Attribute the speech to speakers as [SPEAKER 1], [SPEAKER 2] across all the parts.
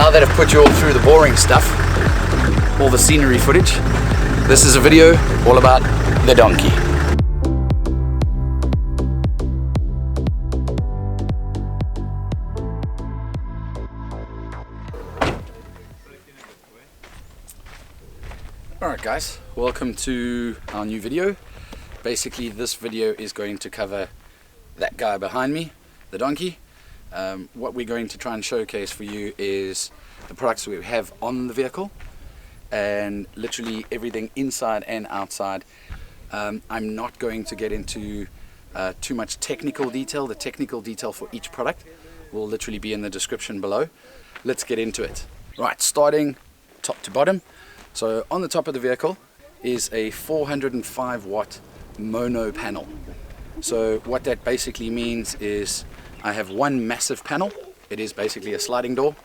[SPEAKER 1] Now that I've put you all through the boring stuff, all the scenery footage, this is a video all about the donkey. Alright guys, welcome to our new video. Basically this video is going to cover that guy behind me, the donkey. What we're going to try and showcase for you is the products we have on the vehicle and literally everything inside and outside. I'm not going to get into too much technical detail. The technical detail for each product will literally be in the description below. Let's get into it. Right, starting top to bottom. So on the top of the vehicle is a 405 watt mono panel. So what that basically means is I have one massive panel. It is basically a sliding door,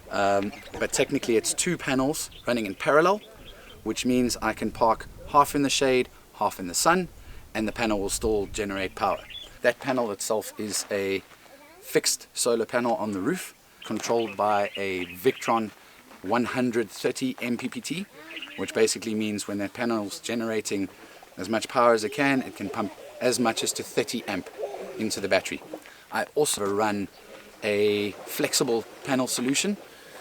[SPEAKER 1] but technically it's two panels running in parallel, which means I can park half in the shade, half in the sun, and the panel will still generate power. That panel itself is a fixed solar panel on the roof, controlled by a Victron 130 MPPT, which basically means when that panel's generating as much power as it can pump as much as to 30 amp into the battery. I also run a flexible panel solution.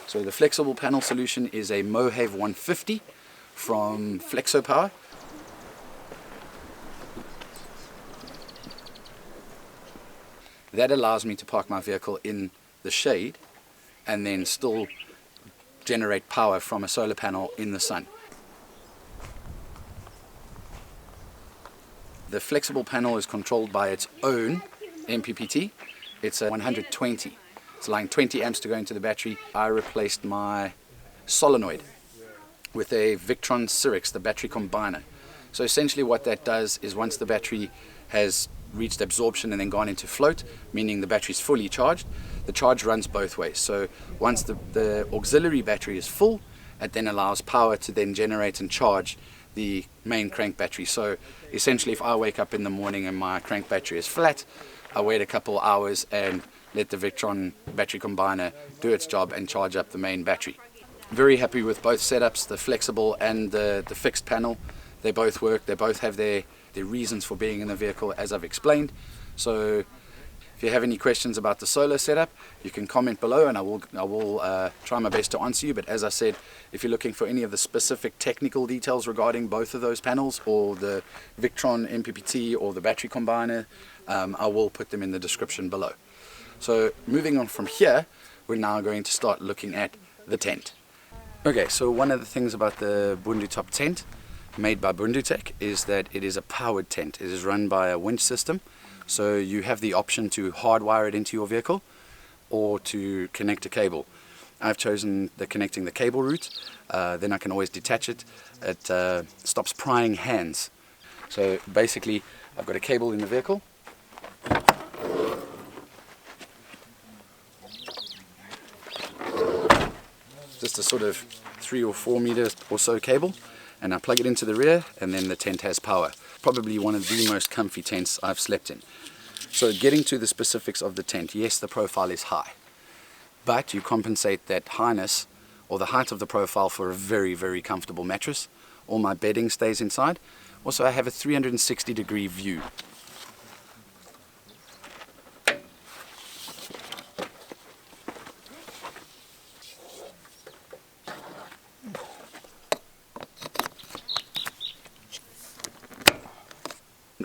[SPEAKER 1] So the flexible panel solution is a Mohave 150 from Flexo Power. That allows me to park my vehicle in the shade and then still generate power from a solar panel in the sun. The flexible panel is controlled by its own MPPT. It's a 120. It's allowing 20 amps to go into the battery. I replaced my solenoid with a Victron Cyrix, the battery combiner. So essentially what that does is once the battery has reached absorption and then gone into float, meaning the battery is fully charged, the charge runs both ways. So once the auxiliary battery is full, it then allows power to then generate and charge the main crank battery. So essentially if I wake up in the morning and my crank battery is flat, I wait a couple hours and let the Victron battery combiner do its job and charge up the main battery. Very happy with both setups, the flexible and the fixed panel. They both work, they both have their reasons for being in the vehicle, as I've explained. So if you have any questions about the solar setup, you can comment below and I will try my best to answer you. But as I said, if you're looking for any of the specific technical details regarding both of those panels or the Victron MPPT or the battery combiner, I will put them in the description below. So moving on from here, we're now going to start looking at the tent. Okay, so one of the things about the BunduTop tent made by BunduTech is that it is a powered tent. It is run by a winch system. So you have the option to hardwire it into your vehicle or to connect a cable. I've chosen connecting the cable route, then I can always detach it. It stops prying hands. So basically I've got a cable in the vehicle. Just a sort of 3 or 4 meters or so cable, and I plug it into the rear and then the tent has power. Probably one of the most comfy tents I've slept in. So getting to the specifics of the tent, yes, the profile is high, but you compensate that highness or the height of the profile for a very, very comfortable mattress. All my bedding stays inside. Also, I have a 360-degree view.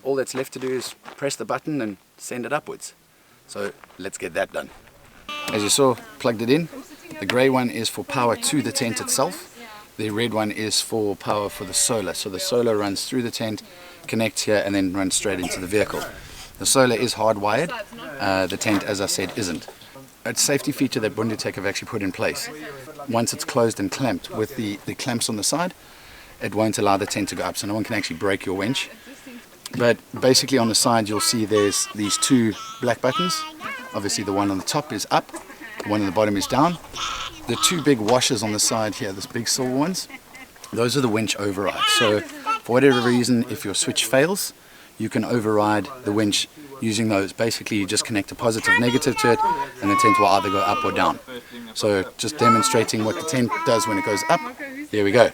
[SPEAKER 1] All that's left to do is press the button and send it upwards. So let's get that done. As you saw, plugged it in. The grey one is for power to the tent itself. The red one is for power for the solar. So the solar runs through the tent, connects here and then runs straight into the vehicle. The solar is hardwired. The tent, as I said, isn't. It's a safety feature that BunduTech have actually put in place. Once it's closed and clamped with the clamps on the side, it won't allow the tent to go up, so no one can actually break your winch. But basically on the side you'll see there's these two black buttons. Obviously the one on the top is up, the one on the bottom is down. The two big washers on the side here, those big silver ones, those are the winch overrides. So for whatever reason, if your switch fails, you can override the winch using those. Basically you just connect a positive negative to it and the tent will either go up or down. So just demonstrating what the tent does when it goes up. Here we go.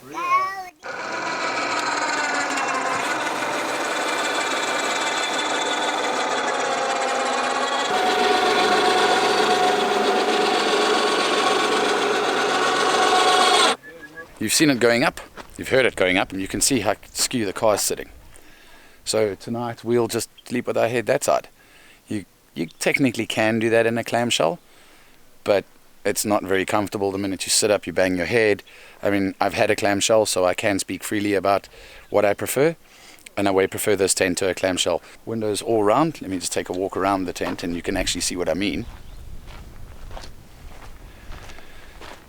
[SPEAKER 1] You've seen it going up, you've heard it going up, and you can see how skew the car is sitting. So tonight we'll just sleep with our head that side. You technically can do that in a clamshell, but it's not very comfortable. The minute you sit up, you bang your head. I mean, I've had a clamshell, so I can speak freely about what I prefer, and I way prefer this tent to a clamshell. Windows all round. Let me just take a walk around the tent and you can actually see what I mean.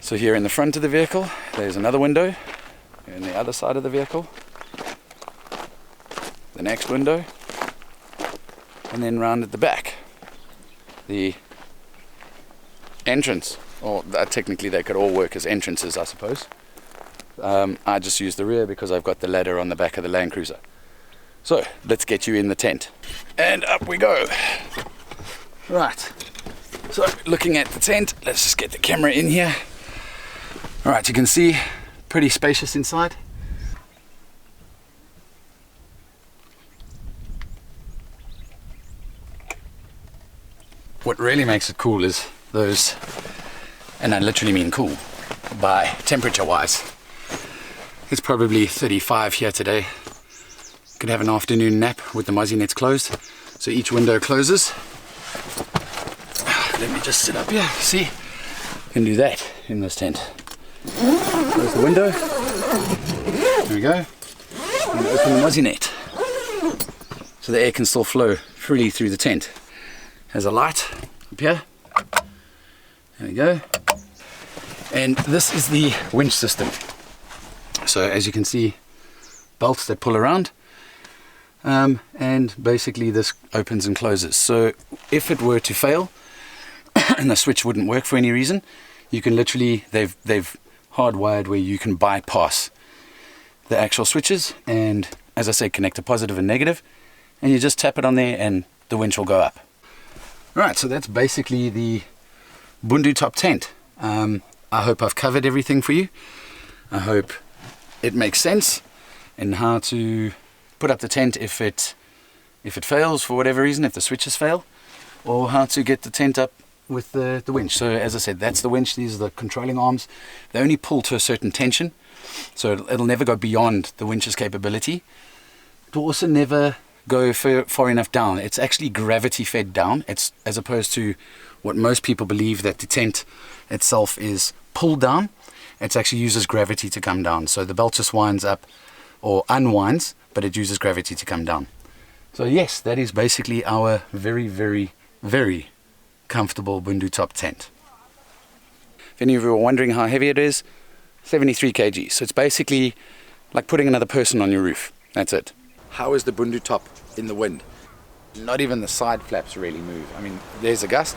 [SPEAKER 1] So here in the front of the vehicle, there's another window. In the other side of the vehicle, the next window, and then round at the back, the entrance, or technically they could all work as entrances, I suppose. I just use the rear because I've got the ladder on the back of the Land Cruiser. So let's get you in the tent, and up we go. Right, so looking at the tent, let's just get the camera in here. Alright, you can see pretty spacious inside. What really makes it cool is those, and I literally mean cool, by temperature wise. It's probably 35 here today. Could have an afternoon nap with the muzzy nets closed. So each window closes. Let me just sit up here, see? You can do that in this tent. Close the window. There we go. And open the muzzy net. So the air can still flow freely through the tent. Has a light up here. There we go. And this is the winch system. So as you can see, bolts that pull around. And basically this opens and closes. So if it were to fail and the switch wouldn't work for any reason, you can literally, they've hardwired where you can bypass the actual switches, and as I say, connect a positive and negative, and you just tap it on there and the winch will go up. Right, so that's basically the BunduTop tent. I hope I've covered everything for you. I hope it makes sense in how to put up the tent if it fails for whatever reason, if the switches fail, or how to get the tent up with the winch. So as I said, that's the winch. These are the controlling arms. They only pull to a certain tension, so it'll never go beyond the winch's capability. It will also never go far enough down. It's actually gravity fed down. It's as opposed to what most people believe, that the tent itself is pulled down. It actually uses gravity to come down. So the belt just winds up or unwinds, but it uses gravity to come down. So yes, that is basically our very, very, very comfortable BunduTop tent. If any of you are wondering how heavy it is, 73 kg. So it's basically like putting another person on your roof. That's it. How is the BunduTop in the wind? Not even the side flaps really move. I mean, there's a gust.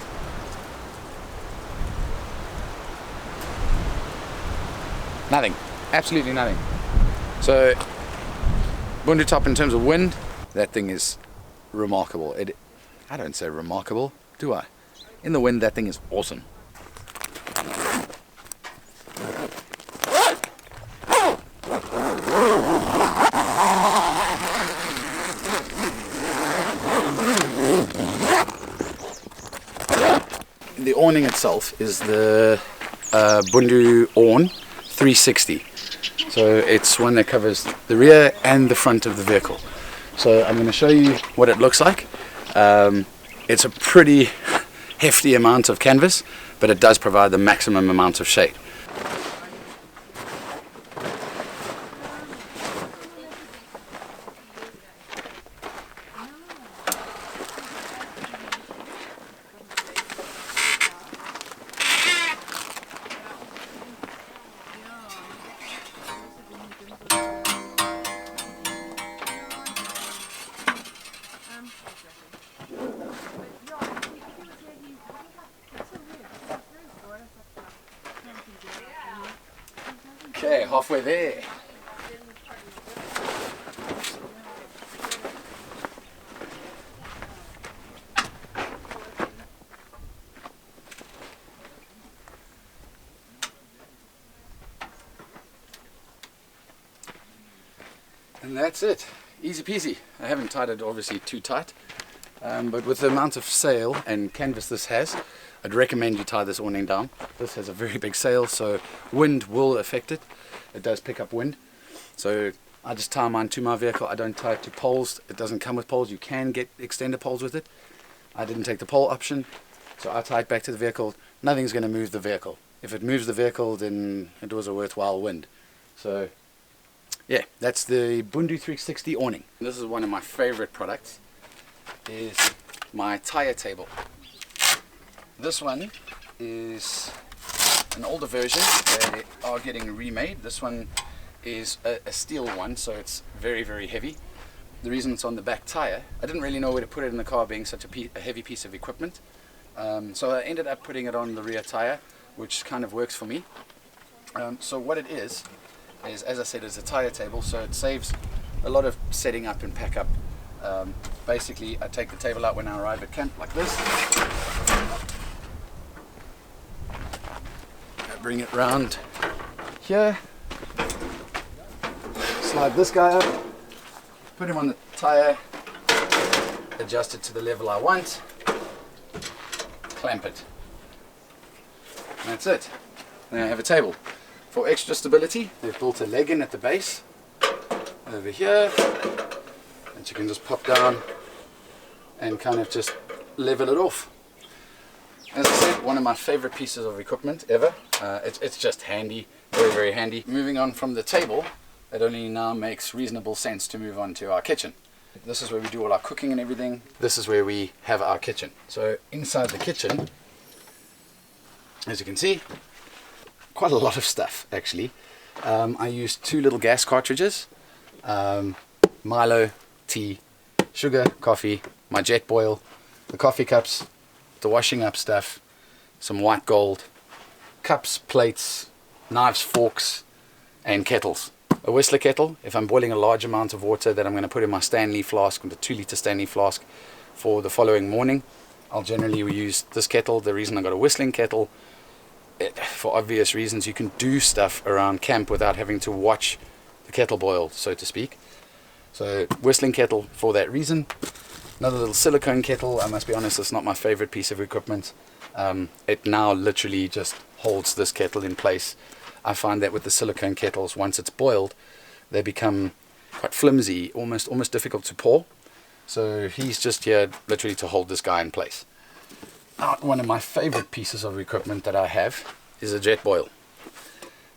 [SPEAKER 1] Nothing. Absolutely nothing. So BunduTop in terms of wind, that thing is remarkable. I don't say remarkable, do I? In the wind, that thing is awesome. The awning itself is the Bundu Awn 360. So it's one that covers the rear and the front of the vehicle. So I'm going to show you what it looks like. It's a pretty hefty amount of canvas, but it does provide the maximum amount of shade. Okay, halfway there. And that's it. Easy peasy. I haven't tied it obviously too tight, but with the amount of sail and canvas this has, I'd recommend you tie this awning down. This has a very big sail, so wind will affect it. It does pick up wind. So I just tie mine to my vehicle. I don't tie it to poles. It doesn't come with poles. You can get extender poles with it. I didn't take the pole option, so I tie it back to the vehicle. Nothing's going to move the vehicle. If it moves the vehicle, then it was a worthwhile wind. So yeah, that's the Bundu 360 awning. This is one of my favorite products, is my tire table. This one is an older version. They are getting remade. This one is a steel one, so it's very, very heavy. The reason it's on the back tire, I didn't really know where to put it in the car, being such a heavy piece of equipment. So I ended up putting it on the rear tire, which kind of works for me. So what it is, as I said, it's a tire table, so it saves a lot of setting up and pack up. Basically, I take the table out when I arrive at camp like this. I bring it round here, slide this guy up, put him on the tire, adjust it to the level I want, clamp it. And that's it. Then I have a table. For extra stability, they've built a leg in at the base over here, and you can just pop down and kind of just level it off. As I said, one of my favorite pieces of equipment ever. It's just handy, very, very handy. Moving on from the table, it only now makes reasonable sense to move on to our kitchen. This is where we do all our cooking and everything. This is where we have our kitchen. So inside the kitchen, as you can see, quite a lot of stuff actually. I used 2 little gas cartridges, Milo, tea, sugar, coffee, my jet boil, the coffee cups, the washing up stuff, some white gold, cups, plates, knives, forks, and kettles. A Whistler kettle, if I'm boiling a large amount of water that I'm going to put in my Stanley flask, with a 2-litre Stanley flask for the following morning, I'll generally use this kettle. The reason I got a whistling kettle, for obvious reasons, you can do stuff around camp without having to watch the kettle boil, so to speak. So whistling kettle for that reason. Another little silicone kettle. I must be honest, it's not my favorite piece of equipment. It now literally just holds this kettle in place. I find that with the silicone kettles, once it's boiled, they become quite flimsy, almost difficult to pour. So he's just here literally to hold this guy in place. One of my favorite pieces of equipment that I have is a jet boil.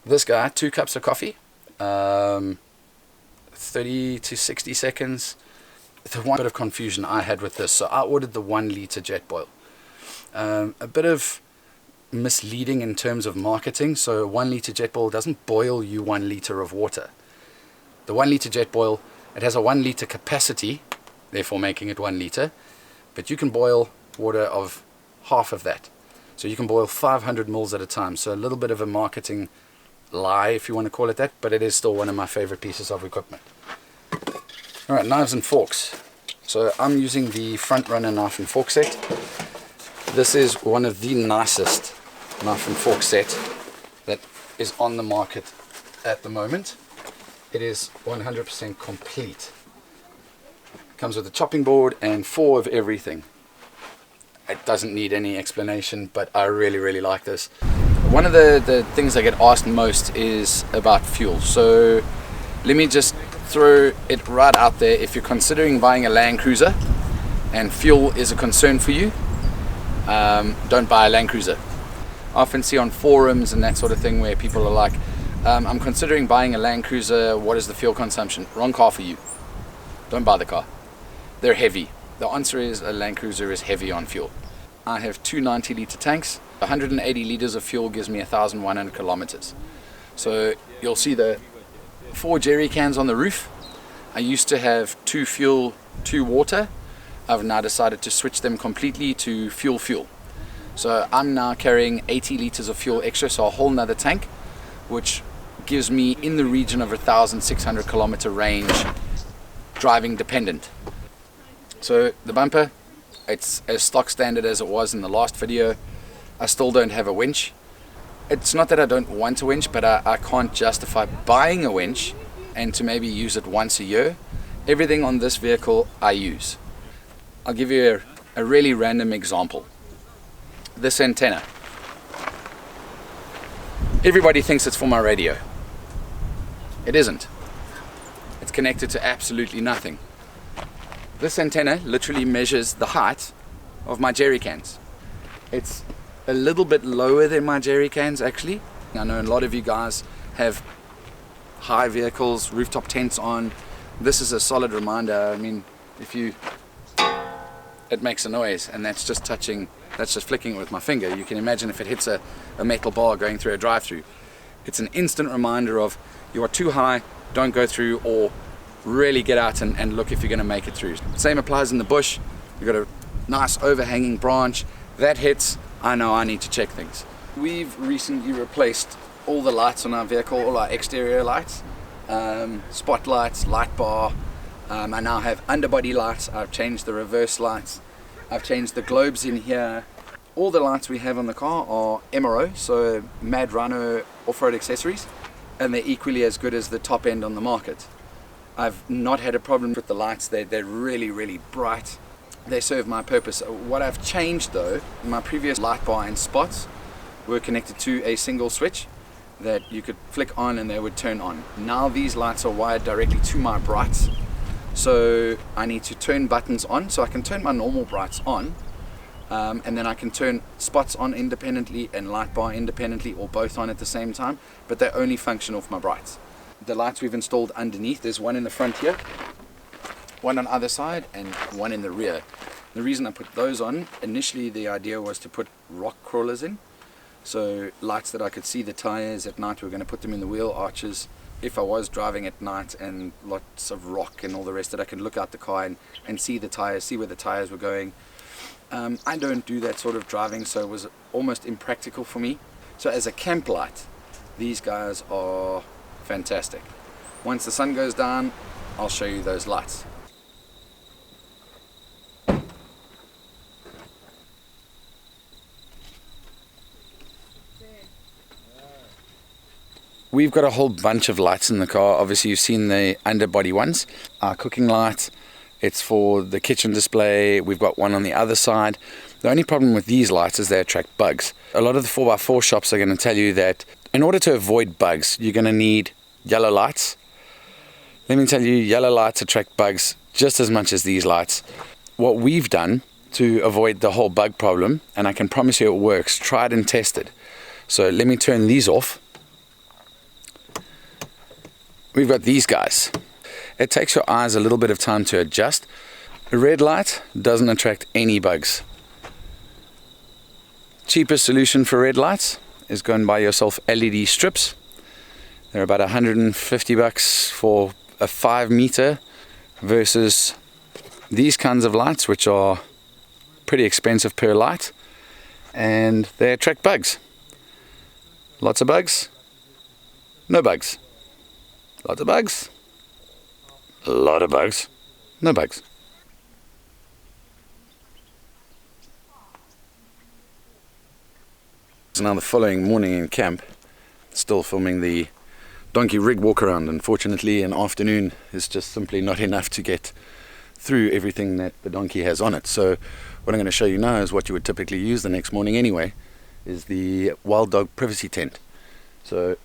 [SPEAKER 1] This guy, 2 cups of coffee, 30 to 60 seconds. The one bit of confusion I had with this, so I ordered the 1-litre jet boil. A bit of misleading in terms of marketing. So 1-litre jet boil doesn't boil you 1 litre of water. The 1-litre jet boil, it has a 1 litre capacity, therefore making it 1 litre, but you can boil water of half of that. So you can boil 500 mils at a time. So a little bit of a marketing lie, if you want to call it that, but it is still one of my favorite pieces of equipment. Alright, knives and forks. So I'm using the front runner knife and fork set. This is one of the nicest knife and fork set that is on the market at the moment. It is 100% complete. Comes with a chopping board and 4 of everything. It doesn't need any explanation, but I really, really like this. One of the things I get asked most is about fuel. So let me just throw it right out there. If you're considering buying a Land Cruiser and fuel is a concern for you, don't buy a Land Cruiser. I often see on forums and that sort of thing where people are like, I'm considering buying a Land Cruiser, what is the fuel consumption? Wrong car for you. Don't buy the car. They're heavy. The answer is a Land Cruiser is heavy on fuel. I have 2 90-litre tanks. 180 litres of fuel gives me 1,100 kilometers. So you'll see the 4 jerry cans on the roof. I used to have 2 fuel, 2 water. I've now decided to switch them completely to fuel. So I'm now carrying 80 litres of fuel extra, so a whole nother tank, which gives me in the region of 1,600 kilometer range, driving dependent. So the bumper, it's as stock standard as it was in the last video. I still don't have a winch. It's not that I don't want a winch, but I can't justify buying a winch and to maybe use it once a year. Everything on this vehicle I use. I'll give you a really random example. This antenna. Everybody thinks it's for my radio. It isn't. It's connected to absolutely nothing. This antenna literally measures the height of my jerry cans. It's a little bit lower than my jerry cans actually. I know a lot of you guys have high vehicles, rooftop tents on. This is a solid reminder. I mean, it makes a noise, and that's just flicking it with my finger. You can imagine if it hits a metal bar going through a drive-through. It's an instant reminder of you are too high, don't go through, or really get out and look if you're going to make it through. Same applies in the bush. You've got a nice overhanging branch that hits, I know I need to check things. We've recently replaced all the lights on our vehicle, all our exterior lights, spotlights, light bar. I now have underbody lights. I've changed the reverse lights. I've changed the globes in here. All the lights we have on the car are MRO, so Mad Rhino off-road accessories, and they're equally as good as the top end on the market. I've not had a problem with the lights. They're really, really bright. They serve my purpose. What I've changed though, my previous light bar and spots were connected to a single switch that you could flick on and they would turn on. Now these lights are wired directly to my brights, so I need to turn buttons on. So I can turn my normal brights on, and then I can turn spots on independently and light bar independently, or both on at the same time, but they only function off my brights. The lights we've installed underneath, there's one in the front here, one on either side, and one in the rear. The reason I put those on, initially the idea was to put rock crawlers in, so lights that I could see the tires at night. We're going to put them in the wheel arches. If I was driving at night and lots of rock and all the rest, that I could look out the car and see the tires, see where the tires were going. I don't do that sort of driving, so it was almost impractical for me. So as a camp light, these guys are fantastic. Once the sun goes down, I'll show you those lights. We've got a whole bunch of lights in the car. Obviously you've seen the underbody ones. Our cooking light, it's for the kitchen display. We've got one on the other side. The only problem with these lights is they attract bugs. A lot of the 4x4 shops are going to tell you that in order to avoid bugs, you're going to need yellow lights. Let me tell you, yellow lights attract bugs just as much as these lights. What we've done to avoid the whole bug problem, and I can promise you it works, tried and tested. So let me turn these off. We've got these guys. It takes your eyes a little bit of time to adjust. A red light doesn't attract any bugs. Cheapest solution for red lights is go and buy yourself LED strips. They're about 150 bucks for a 5 meter versus these kinds of lights, which are pretty expensive per light, and they attract bugs. Lots of bugs, no bugs. Lots of bugs, a lot of bugs, no bugs. So now the following morning in camp, still filming the donkey rig walk around. Unfortunately, an afternoon is just simply not enough to get through everything that the donkey has on it. So what I'm going to show you now is what you would typically use the next morning anyway, is the wild dog privacy tent. So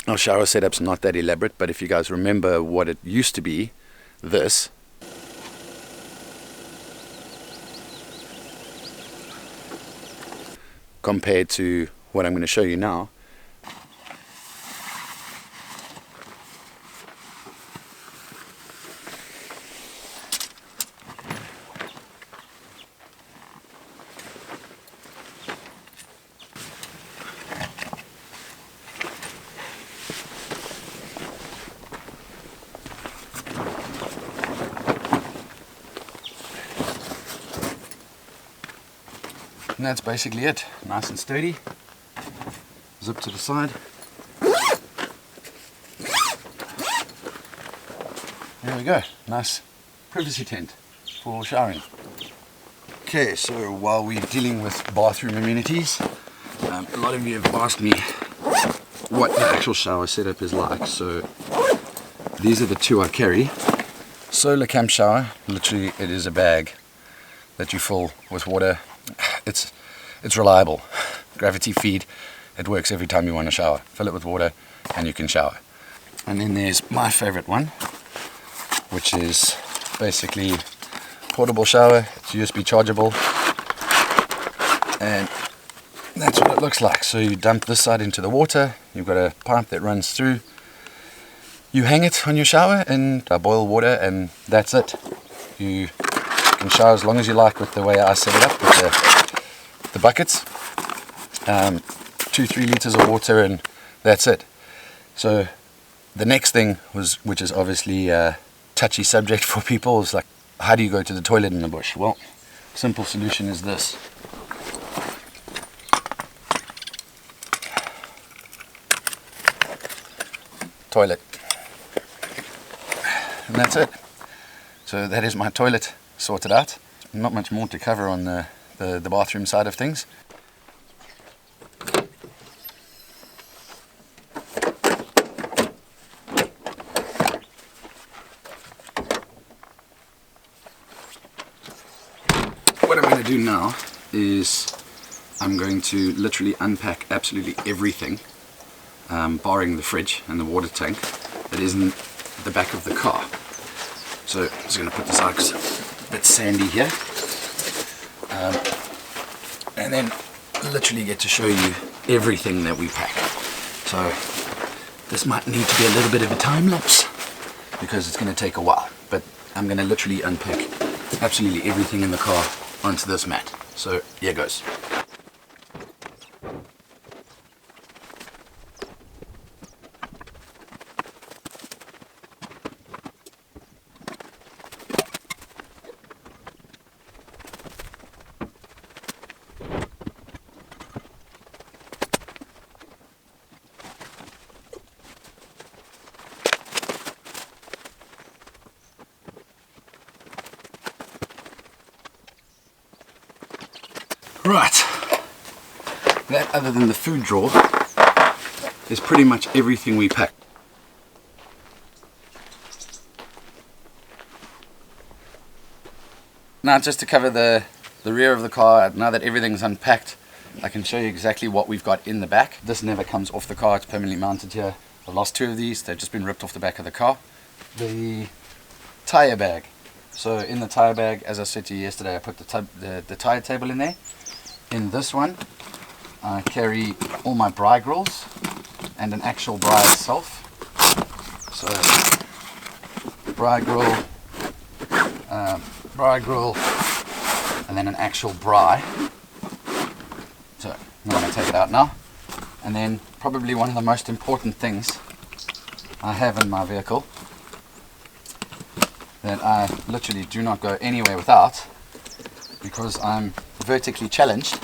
[SPEAKER 1] our shower setup's not that elaborate, but if you guys remember what it used to be, this. Compared to what I'm going to show you now. And that's basically it. Nice and sturdy. Zip to the side. There we go. Nice privacy tent for showering. Okay, so while we're dealing with bathroom amenities, a lot of you have asked me what the actual shower setup is like. So these are the two I carry. Solar camp shower, literally it is a bag that you fill with water. It's reliable, gravity feed, it works every time you want to shower. Fill it with water and you can shower. And then there's my favorite one, which is basically portable shower. It's USB chargeable, and that's what it looks like. So you dump this side into the water, you've got a pipe that runs through, you hang it on your shower in boil water, and that's it. You can shower as long as you like with the way I set it up with the buckets. 2-3 liters of water, and that's it. So the next thing was, which is obviously a touchy subject for people, is like, how do you go to the toilet in the bush? Well, simple solution is this. Toilet. And that's it. So that is my toilet sorted out. Not much more to cover on the bathroom side of things. What I'm going to do now is I'm going to literally unpack absolutely everything, barring the fridge and the water tank, that is in the back of the car. So I'm just going to put this out because it's a bit sandy here, and then literally get to show you everything that we pack. So this might need to be a little bit of a time lapse because it's going to take a while, but I'm going to literally unpack absolutely everything in the car onto this mat. So here goes. Right, that, other than the food drawer, is pretty much everything we pack. Now, just to cover the rear of the car, now that everything's unpacked, I can show you exactly what we've got in the back. This never comes off the car, it's permanently mounted here. I've lost 2 of these, they've just been ripped off the back of the car. The tire bag. So in the tire bag, as I said to you yesterday, I put the tire table in there. In this one, I carry all my bri grills and an actual bri itself. So, bri grill, and then an actual bri. So, I'm going to take it out now. And then, probably one of the most important things I have in my vehicle that I literally do not go anywhere without, because I'm vertically challenged.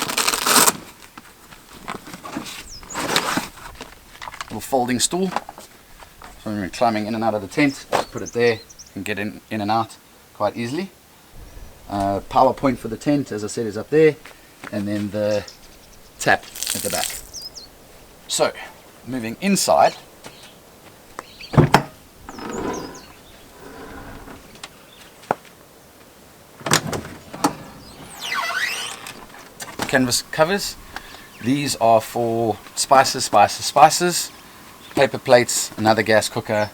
[SPEAKER 1] Little folding stool. So when you're climbing in and out of the tent, just put it there and get in and out quite easily. Power point for the tent, as I said, is up there, and then the tap at the back. So, moving inside, canvas covers. These are for spices, paper plates, another gas cooker,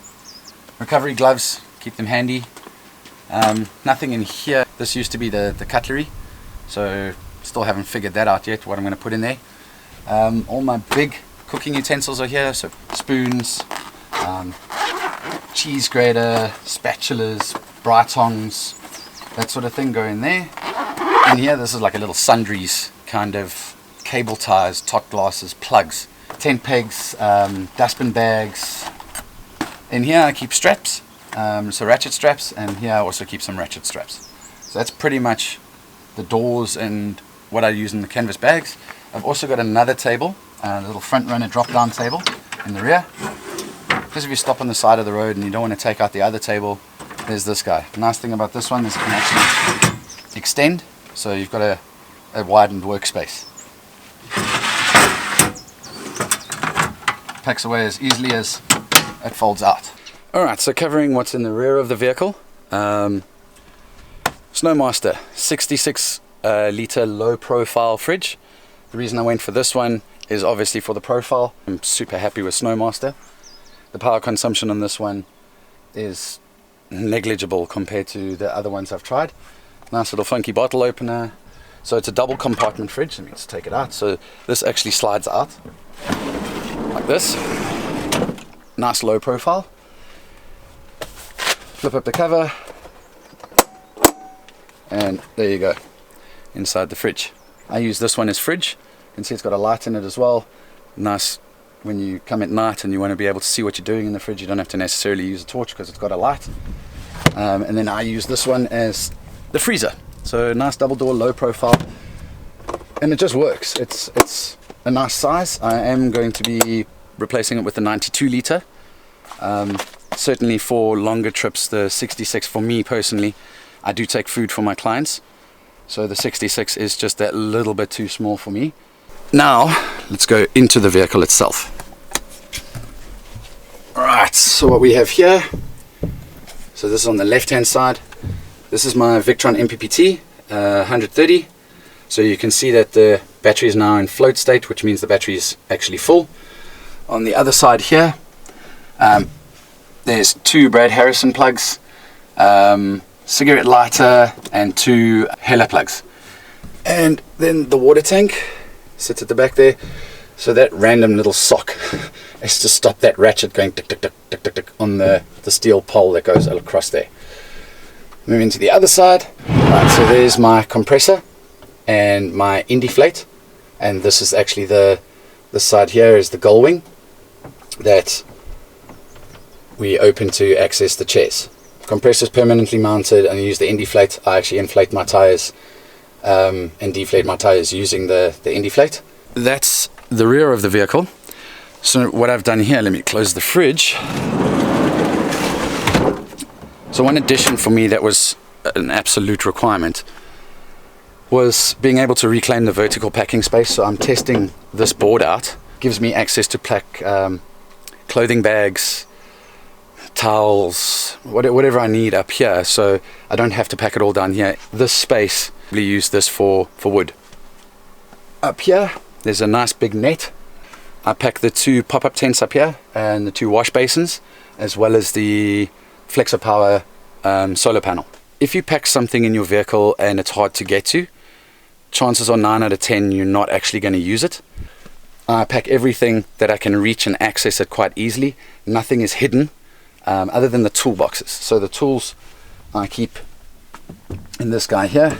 [SPEAKER 1] recovery gloves, keep them handy. Nothing in here. This used to be the cutlery, so still haven't figured that out yet, what I'm going to put in there. All my big cooking utensils are here, so spoons, cheese grater, spatulas, tongs, that sort of thing go in there. In here, this is like a little sundries kind of cable ties, tot glasses, plugs, tent pegs, dustbin bags. In here I keep straps, so ratchet straps, and here I also keep some ratchet straps. So that's pretty much the doors and what I use in the canvas bags. I've also got another table, a little front runner drop down table in the rear. Because if you stop on the side of the road and you don't want to take out the other table, there's this guy. The nice thing about this one is it can actually extend, so you've got a widened workspace. Packs away as easily as it folds out. Alright, so covering what's in the rear of the vehicle. Snowmaster 66 litre low profile fridge. The reason I went for this one is obviously for the profile. I'm super happy with Snowmaster. The power consumption on this one is negligible compared to the other ones I've tried. Nice little funky bottle opener. So it's a double compartment fridge. Let me just take it out. So this actually slides out like this. Nice low profile. Flip up the cover, and there you go, inside the fridge. I use this one as fridge. You can see it's got a light in it as well. Nice when you come at night and you want to be able to see what you're doing in the fridge. You don't have to necessarily use a torch because it's got a light. And then I use this one as the freezer. So nice double door, low profile, and it just works. It's a nice size. I am going to be replacing it with the 92 litre. Certainly for longer trips, the 66 for me personally, I do take food for my clients, so the 66 is just that little bit too small for me. Now let's go into the vehicle itself. Alright, so what we have here, so this is on the left hand side. This is my Victron MPPT 130. So you can see that the battery is now in float state, which means the battery is actually full. On the other side here, there's 2 Brad Harrison plugs, cigarette lighter, and 2 Hella plugs. And then the water tank sits at the back there. So that random little sock is to stop that ratchet going tick tick tick tick tick tick on the steel pole that goes across there. Moving to the other side. Right, so there's my compressor and my Indiflate, and this is actually the side here is the gullwing that we open to access the chairs. Compressor is permanently mounted, and I use the Indiflate. I actually inflate my tires and deflate my tires using the Indiflate. That's the rear of the vehicle. So what I've done here, let me close the fridge. So one addition for me that was an absolute requirement was being able to reclaim the vertical packing space. So I'm testing this board out. Gives me access to pack clothing bags, towels, whatever I need up here, so I don't have to pack it all down here. This space, we use this for wood. Up here, there's a nice big net. I pack the 2 pop-up tents up here and the 2 wash basins, as well as the Flexo Power solar panel. If you pack something in your vehicle and it's hard to get to, chances are 9 out of 10 you're not actually going to use it. I pack everything that I can reach and access it quite easily. Nothing is hidden other than the toolboxes. So the tools I keep in this guy here.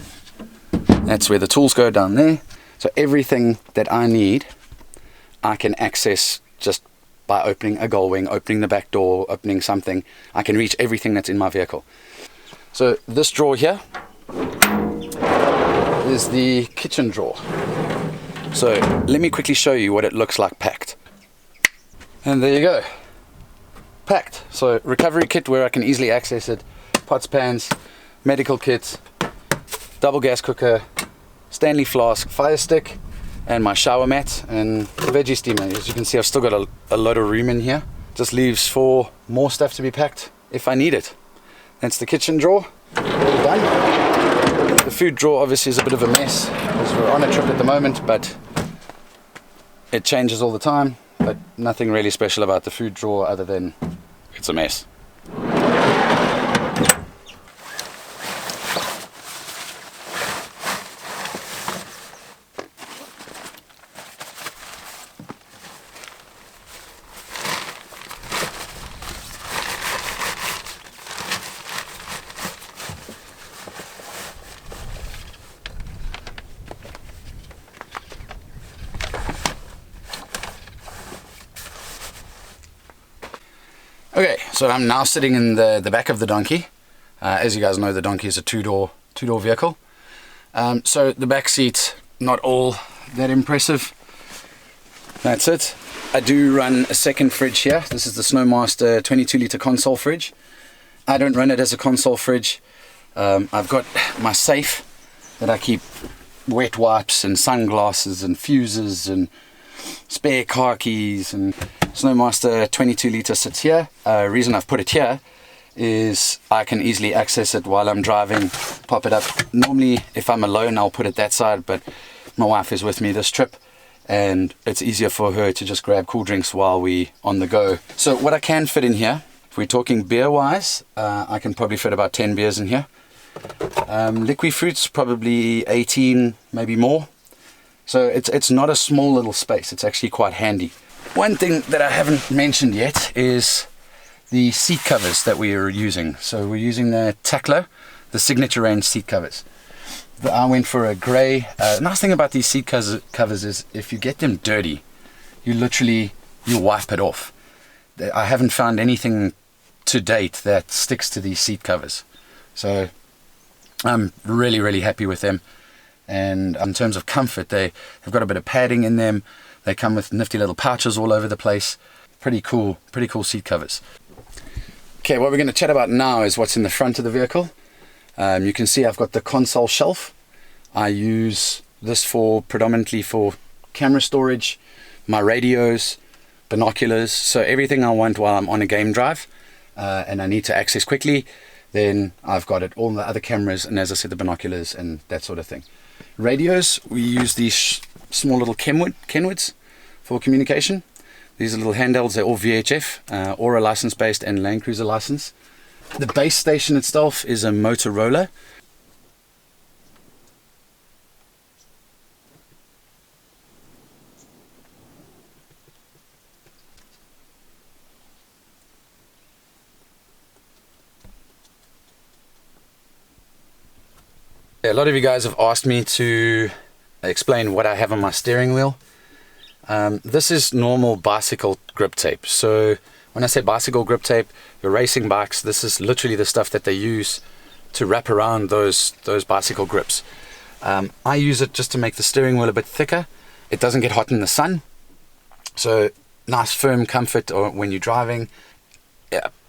[SPEAKER 1] That's where the tools go, down there. So everything that I need I can access just by opening a gullwing, opening the back door, opening something. I can reach everything that's in my vehicle. So this drawer here is the kitchen drawer. So let me quickly show you what it looks like packed. And there you go, packed. So recovery kit where I can easily access it, pots, pans, medical kit, double gas cooker, Stanley flask, fire stick, and my shower mat and veggie steamer. As you can see, I've still got a lot of room in here. Just leaves for more stuff to be packed if I need it. That's the kitchen drawer, all done. The food drawer obviously is a bit of a mess because we're on a trip at the moment, but it changes all the time. But nothing really special about the food drawer other than it's a mess. Okay, so I'm now sitting in the back of the donkey. As you guys know, the donkey is a two-door vehicle. So the back seat, not all that impressive. That's it. I do run a second fridge here. This is the Snowmaster 22-litre console fridge. I don't run it as a console fridge. I've got my safe that I keep wet wipes and sunglasses and fuses and spare car keys, and Snowmaster 22 litre sits here. Reason I've put it here is I can easily access it while I'm driving, pop it up. Normally if I'm alone I'll put it that side, but my wife is with me this trip and it's easier for her to just grab cool drinks while we on the go. So what I can fit in here, if we're talking beer wise, I can probably fit about 10 beers in here. Liquid fruits probably 18, maybe more. So it's not a small little space, it's actually quite handy. One thing that I haven't mentioned yet is the seat covers that we are using. So we're using the Taclo, the Signature Range seat covers. I went for a grey. Nice thing about these seat covers is if you get them dirty, you wipe it off. I haven't found anything to date that sticks to these seat covers. So I'm really happy with them. And in terms of comfort, they've got a bit of padding in them. They come with nifty little pouches all over the place. Pretty cool seat covers. Okay, what we're going to chat about now is what's in the front of the vehicle. You can see I've got the console shelf. I use this predominantly for camera storage, my radios, binoculars, so everything I want while I'm on a game drive and I need to access quickly, then I've got it, all the other cameras, and as I said, the binoculars and that sort of thing. Radios, we use these small little Kenwoods for communication. These are little handhelds, they're all VHF, Aura license based and Land Cruiser license. The base station itself is a Motorola. A lot of you guys have asked me to explain what I have on my steering wheel. This is normal bicycle grip tape. So when I say bicycle grip tape, your racing bikes, this is literally the stuff that they use to wrap around those bicycle grips. I use it just to make the steering wheel a bit thicker. It doesn't get hot in the sun, so nice firm comfort or when you're driving.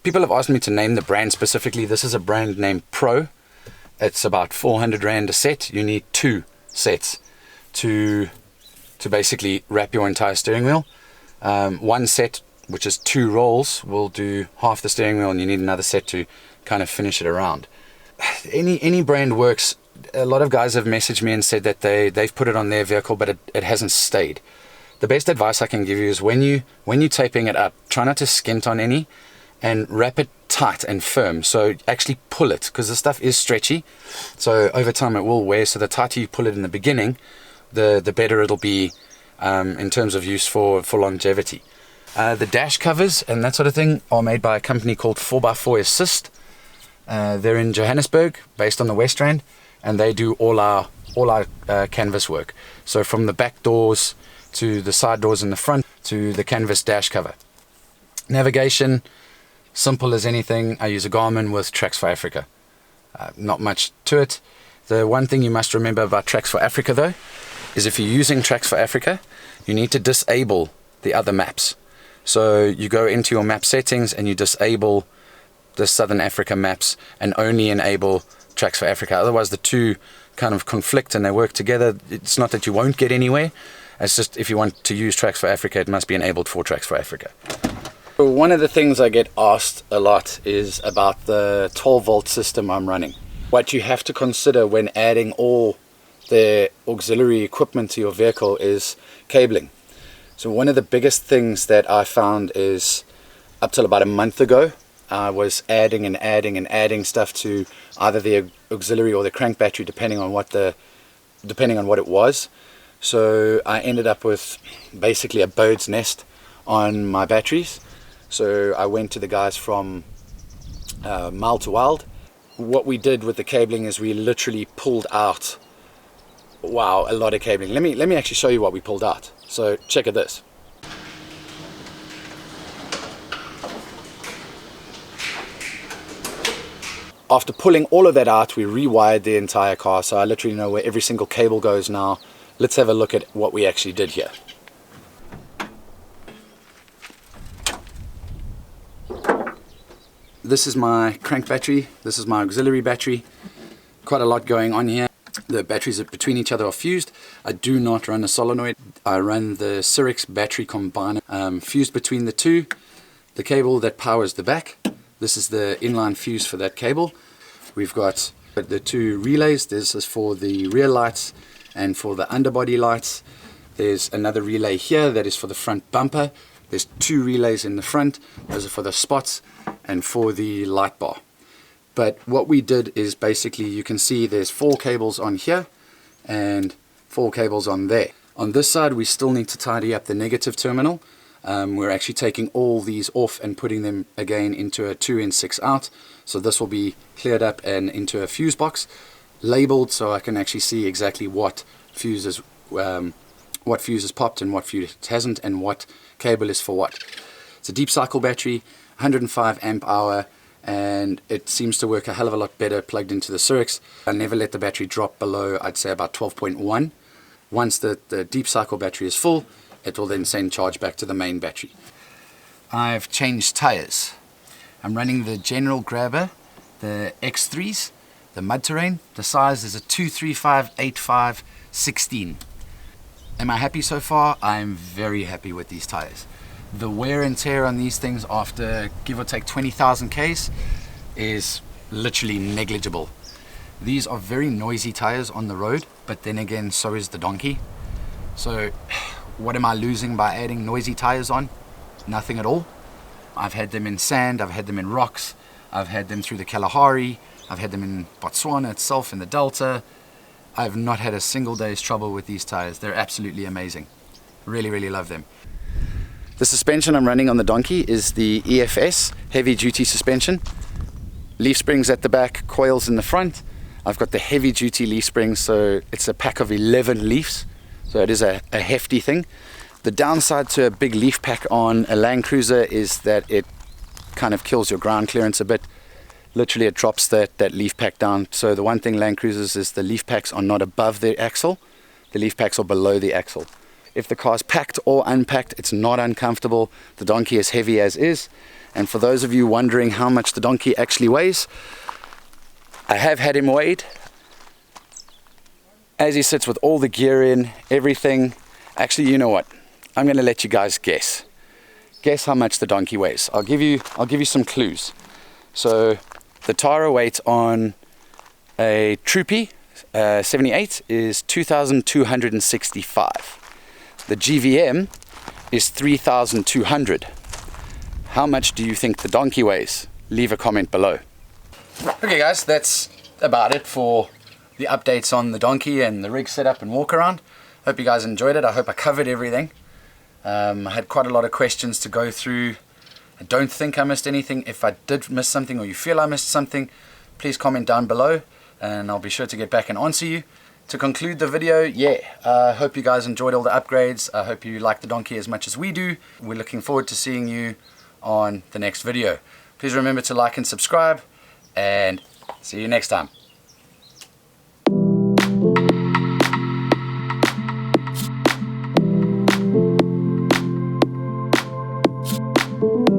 [SPEAKER 1] People have asked me to name the brand specifically. This is a brand named Pro. It's about 400 Rand a set. You need 2 sets to basically wrap your entire steering wheel. One set, which is 2 rolls, will do half the steering wheel, and you need another set to kind of finish it around. Any brand works. A lot of guys have messaged me and said that they've put it on their vehicle, but it hasn't stayed. The best advice I can give you is when you're taping it up, try not to skint on any, and wrap it tight and firm. So actually pull it, because the stuff is stretchy, so over time it will wear. So the tighter you pull it in the beginning, the better it'll be in terms of use for longevity. The dash covers and that sort of thing are made by a company called 4x4 Assist. They're in Johannesburg, based on the West Rand, and they do all our canvas work. So from the back doors to the side doors in the front to the canvas dash cover. Navigation, simple as anything. I use a Garmin with Tracks for Africa. Not much to it. The one thing you must remember about Tracks for Africa though is if you're using Tracks for Africa, you need to disable the other maps. So you go into your map settings and you disable the Southern Africa maps and only enable Tracks for Africa. Otherwise the two kind of conflict and they work together. It's not that you won't get anywhere. It's just if you want to use Tracks for Africa, it must be enabled for Tracks for Africa. One of the things I get asked a lot is about the 12-volt system I'm running. What you have to consider when adding all the auxiliary equipment to your vehicle is cabling. So one of the biggest things that I found is, up till about a month ago, I was adding stuff to either the auxiliary or the crank battery, depending on what it was. So I ended up with basically a bird's nest on my batteries. So I went to the guys from Mile to Wild. What we did with the cabling is we literally pulled out, wow, a lot of cabling. Let me actually show you what we pulled out. So check out this. After pulling all of that out, we rewired the entire car, so I literally know where every single cable goes now. Let's have a look at what we actually did here. This is my crank battery, this is my auxiliary battery. Quite a lot going on here. The batteries between each other are fused. I do not run a solenoid. I run the Cyrix battery combiner fused between the two. The cable that powers the back, this is the inline fuse for that cable. We've got the two relays. This is for the rear lights and for the underbody lights. There's another relay here that is for the front bumper. There's two relays in the front. Those are for the spots and for the light bar. But what we did is basically, you can see there's 4 cables on here and 4 cables on there. On this side we still need to tidy up the negative terminal. We're actually taking all these off and putting them again into a 2-in 6-out. So this will be cleared up and into a fuse box, labeled so I can actually see exactly what fuses popped and what fuse hasn't, and what cable is for what. It's a deep cycle battery, 105 amp hour, and it seems to work a hell of a lot better plugged into the Cyrix. I never let the battery drop below, I'd say, about 12.1. Once the deep cycle battery is full, it will then send charge back to the main battery. I've changed tires. I'm running the General Grabber, the X3s, the mud terrain. The size is a 235/85/16. Am I happy so far? I'm very happy with these tires. The wear and tear on these things after give or take 20,000 Ks is literally negligible. These are very noisy tires on the road, but then again, so is the donkey. So what am I losing by adding noisy tires on? Nothing at all. I've had them in sand, I've had them in rocks, I've had them through the Kalahari, I've had them in Botswana itself, in the Delta. I've not had a single day's trouble with these tires. They're absolutely amazing. Really, really love them. The suspension I'm running on the donkey is the EFS, heavy duty suspension. Leaf springs at the back, coils in the front. I've got the heavy duty leaf springs, so it's a pack of 11 leaves. So it is a hefty thing. The downside to a big leaf pack on a Land Cruiser is that it kind of kills your ground clearance a bit. Literally it drops that leaf pack down. So the one thing Land Cruisers is the leaf packs are not above the axle. The leaf packs are below the axle. If the car's packed or unpacked, it's not uncomfortable. The donkey is heavy as is. And for those of you wondering how much the donkey actually weighs, I have had him weighed. As he sits with all the gear in, everything. Actually, you know what? I'm going to let you guys guess. Guess how much the donkey weighs. I'll give you some clues. So the tire weight on a Troopy 78 is 2,265. The GVM is 3,200. How much do you think the donkey weighs? Leave a comment below. Okay guys, that's about it for the updates on the donkey and the rig setup and walk around. Hope you guys enjoyed it. I hope I covered everything. I had quite a lot of questions to go through. I don't think I missed anything. If I did miss something or you feel I missed something, please comment down below and I'll be sure to get back and answer you. To conclude the video, I hope you guys enjoyed all the upgrades. I hope you like the donkey as much as we do. We're looking forward to seeing you on the next video. Please remember to like and subscribe, and see you next time.
[SPEAKER 2] Thank you.